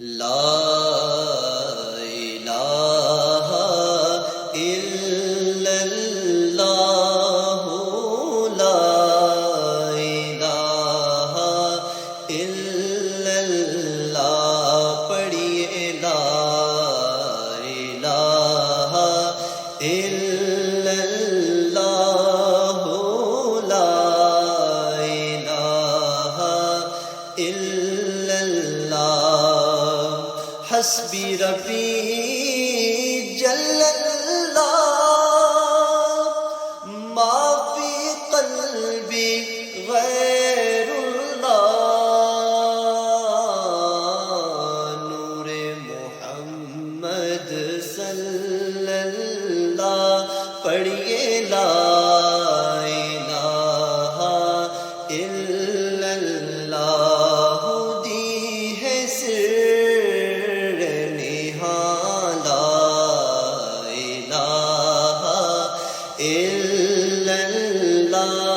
لا الہ الا اللہ، لا الہ الا اللہ، پڑھیے لا الہ الا اللہ، لا الہ الا اللہ، حسبی ربی جل اللہ، ما فی قلبی غیر اللہ، نور محمد صلی اللہ، پڑھیے لا الہ الا اللہ، دی ہے سر نہاں لا الہ الا اللہ۔